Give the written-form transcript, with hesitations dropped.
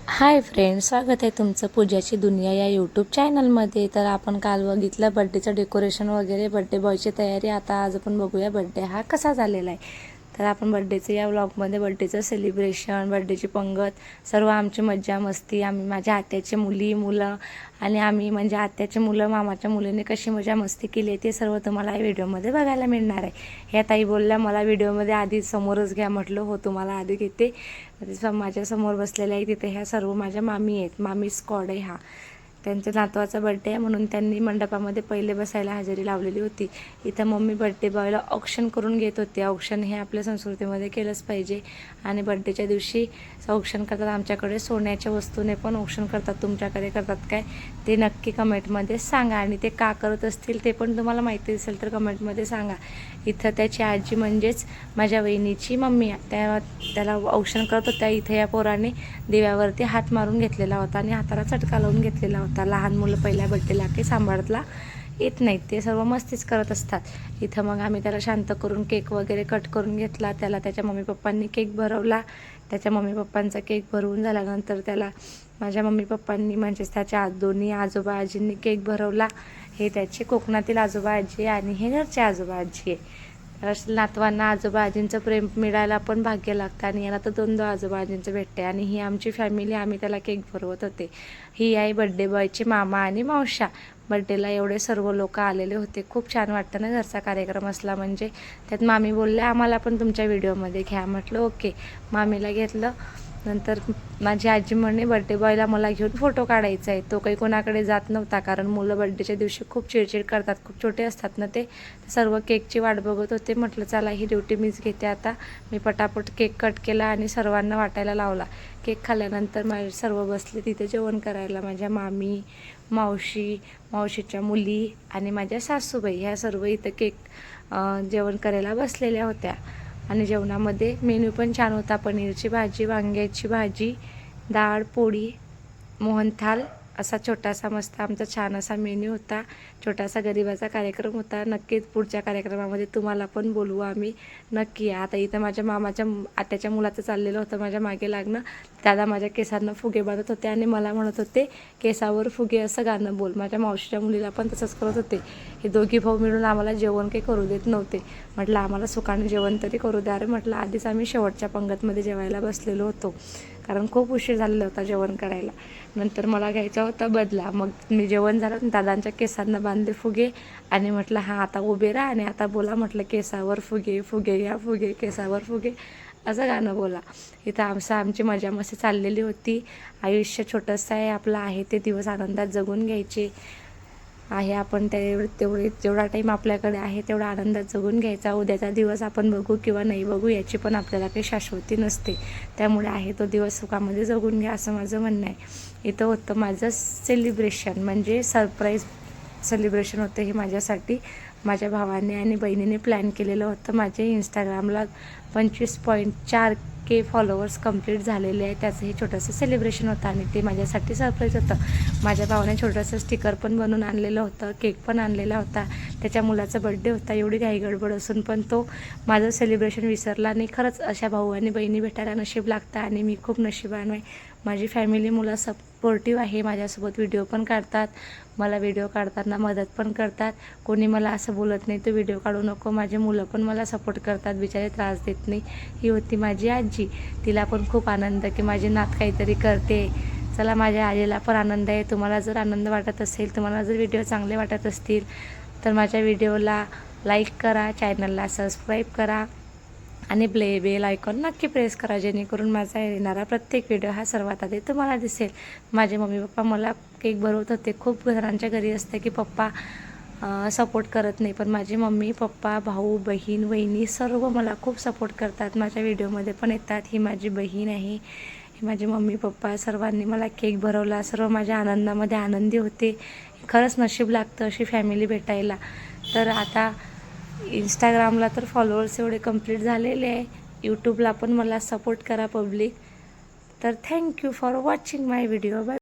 Hi friends, स्वागत आहे तुमचं पूजाची दुनिया या यूट्यूब चॅनलमध्ये. तर आपण काल बघितलं बड्डेचं डेकोरेशन वगैरे, बड्डे बॉयची तयारी. आता आज आपण बघूया बड्डे हा कसा झालेला आहे. तर आपण बड्डेचं या व्लॉगमध्ये बड्डेचं सेलिब्रेशन, बड्डेची पंगत, सर्व आमची मज्जा मस्ती, आम्ही माझ्या आत्याची मुलं आणि आम्ही म्हणजे आत्याची मुलं मामाच्या मुलीने कशी मजा मस्ती केली आहे ते सर्व तुम्हाला या व्हिडिओमध्ये बघायला मिळणार आहे. ह्या ताई बोलल्या मला व्हिडिओमध्ये आधी समोरच घ्या. म्हटलं हो, तुम्हाला आधी घेते. माझ्यासमोर बसलेल्या आहे तिथे ह्या सर्व माझ्या मामी आहेत. मामी स्क्वॉड आहे हा. त्यांच्या नातवाचा बड्डे आहे म्हणून त्यांनी मंडपामध्ये पहिले बसायला हजेरी लावलेली होती. इथं मम्मी बड्डे बॉयला औक्षण करून घेत होते. औक्षण हे आपल्या संस्कृतीमध्ये केलंच पाहिजे आणि बड्डेच्या दिवशी औक्षण करतात. आमच्याकडे सोन्याच्या वस्तूने पण औक्षण करतात. तुमच्याकडे करतात काय ते नक्की कमेंटमध्ये सांगा आणि ते का करत असतील ते पण तुम्हाला माहिती असेल तर कमेंटमध्ये सांगा. इथं त्याची आजी म्हणजेच माझ्या वहिनीची मम्मी त्याला औक्षण करत होत्या. इथं या पोराने दिव्यावरती हात मारून घेतलेला होता आणि हाताला चटका लावून घेतलेला होता. लहान मुलं पहिल्या बड्डेला काही सांभाळतला येत नाहीत, ते सर्व मस्तीच करत असतात. इथं मग आम्ही त्याला शांत करून केक वगैरे कट करून घेतला. त्याला त्याच्या मम्मी पप्पांनी केक भरवला. त्याच्या मम्मी पप्पांचा केक भरवून झाल्यानंतर त्याला माझ्या मम्मी पप्पांनी म्हणजेच त्याच्या दोन्ही आजोबा आजींनी केक भरवला. हे त्याचे कोकणातील आजोबा आजी आहे आणि हे घरचे आजोबा आजी आहे. नातवांना आजोबा आजींचं प्रेम मिळायला पण भाग्य लागतं आणि याला तर दोनदा आजोबा आजींचं भेटते. आणि ही आमची फॅमिली, आम्ही त्याला केक भरवत होते. ही आहे बड्डे बॉयचे मामा आणि मावशा. बड्डेला एवढे सर्व लोक आलेले होते. खूप छान वाटतं ना घरचा कार्यक्रम असला म्हणजे. त्यात मामी बोलल्या आम्हाला पण तुमच्या व्हिडिओमध्ये घ्या. म्हटलं ओके. मामीला घेतलं. नंतर माझी आजी म्हणे बड्डे बॉयला मला घेऊन फोटो काढायचा आहे. तो काही कोणाकडे जात नव्हता कारण मुलं बड्डेच्या दिवशी खूप चिडचिड करतात, खूप छोटे असतात ना ते. सर्व केकची वाट बघत होते. म्हटलं चला ही ड्युटी मीच घेते आता. मी पटापट केक कट केला आणि सर्वांना वाटायला लावला. केक खाल्ल्यानंतर माझे सर्व बसले तिथे जेवण करायला. माझ्या मामी, मावशी, मावशीच्या मुली आणि माझ्या सासूबाई ह्या सर्व इथं केक जेवण करायला बसलेल्या होत्या. आणि जेवणामध्ये मेन्यू पण छान होता. पनीरची भाजी, वांग्याची भाजी, डाळ, पोळी, मोहनथाल असा छोटासा मस्त आमचा छान असा मेन्यू होता. छोटासा गरिबाचा कार्यक्रम होता. नक्कीच पुढच्या कार्यक्रमामध्ये तुम्हाला पण बोलवू आम्ही. नक्की या. आता इथं माझ्या मामाच्या आत्याच्या मुलाचं चाललेलं होतं माझ्या मागे लागणं. दादा माझ्या केसांना फुगे बांधत होते आणि मला म्हणत होते केसावर फुगे असं गाणं बोल. माझ्या मावशीच्या मुलीला पण तसंच करत होते. हे दोघी भाऊ मिळून आम्हाला जेवण काही करू देत नव्हते. म्हटलं आम्हाला सुखाने जेवण तरी करू द्या. अरे म्हटलं आधीच आम्ही शेवटच्या पंगतमध्ये जेवायला बसलेलो होतो कारण खूप उशीर झालेला होता जेवण करायला. नंतर मला घ्यायचा होता बदला. मग मी जेवण झालं, दादांच्या केसांना बांधले फुगे आणि म्हटलं हां आता उभे राहा आणि आता बोला. म्हटलं केसावर फुगे, फुगे या फुगे, केसावर फुगे असं गाणं बोला. इथं आमची मजा मस्ती चाललेली होती. आयुष्य छोटंसं आहे आपलं, आहे ते दिवस आनंदात जगून घ्यायचे आहे. आपण जेवढा टाईम आपल्याकडे आहे तेवढा आनंदात जगून घ्यायचा. उद्याचा दिवस आपण बघू किंवा नाही बघू याची पण आपल्याला काही शाश्वती नसते. त्यामुळे आहे तो दिवस सुखामध्ये जगून घ्या असं माझं म्हणणं आहे. इथं होतं माझं सेलिब्रेशन म्हणजे सरप्राईज सेलिब्रेशन होतं हे माझ्यासाठी. माझ्या भावाने आणि बहिणीने प्लॅन केलेलं होतं. माझे इंस्टाग्रामला 25.4K फॉलोअर्स कंप्लीट झालेले आहे. त्याचं हे छोटंसं सेलिब्रेशन होतं आणि ते माझ्यासाठी सरप्राईज होतं. माझ्या भावाने छोटंसं स्टिकर पण बनवून आणलेलं होतं, केक पण आणलेला होता. त्याच्या मुलाचा बड्डे होता. एवढी घाई गडबड असून पण तो माझं सेलिब्रेशन विसरला नाही. खरंच अशा भाऊ आणि बहिणी भेटायला नशीब लागतं आणि मी खूप नशिबान आहे. माझी फॅमिली मुलं सपोर्टिव्ह आहे. माझ्यासोबत व्हिडिओ पण काढतात, मला व्हिडिओ काढताना मदत पण करतात. कोणी मला असं बोलत नाही तू व्हिडिओ काढू नको. माझे मुलं पण मला सपोर्ट करतात, बिचारे त्रास देत नाही. ही होती माझी आजी. तिला पण खूप आनंद की माझी नात काहीतरी करते. चला माझ्या आजीला पण आनंद आहे. तुम्हाला जर आनंद वाटत असेल, तुम्हाला जर व्हिडिओ चांगले वाटत असतील तर माझ्या व्हिडिओला लाईक करा, चॅनलला सबस्क्राईब करा आणि बेल आयकॉन नक्की प्रेस करा जेणेकरून माझा येणारा प्रत्येक व्हिडिओ हा सर्वात आधी तुम्हाला दिसेल. माझे मम्मी पप्पा मला केक भरवत होते. खूप जणांच्या घरी असते की पप्पा सपोर्ट करत नाही, पण माझी मम्मी पप्पा भाऊ बहीण वहिनी सर्व मला खूप सपोर्ट करतात. माझ्या व्हिडिओमध्ये पण येतात. ही माझी बहीण आहे, ही माझी मम्मी पप्पा सर्वांनी मला केक भरवला. सर्व माझ्या आनंदामध्ये आनंदी होते. खरंच नशीब लागतं अशी फॅमिली भेटायला. तर आता इंस्टाग्रामला तर फॉलोअर्स एवढे कंप्लीट झालेले आहे. यूट्यूबला पण मला सपोर्ट करा पब्लिक. तर thank you for watching my video. Bye.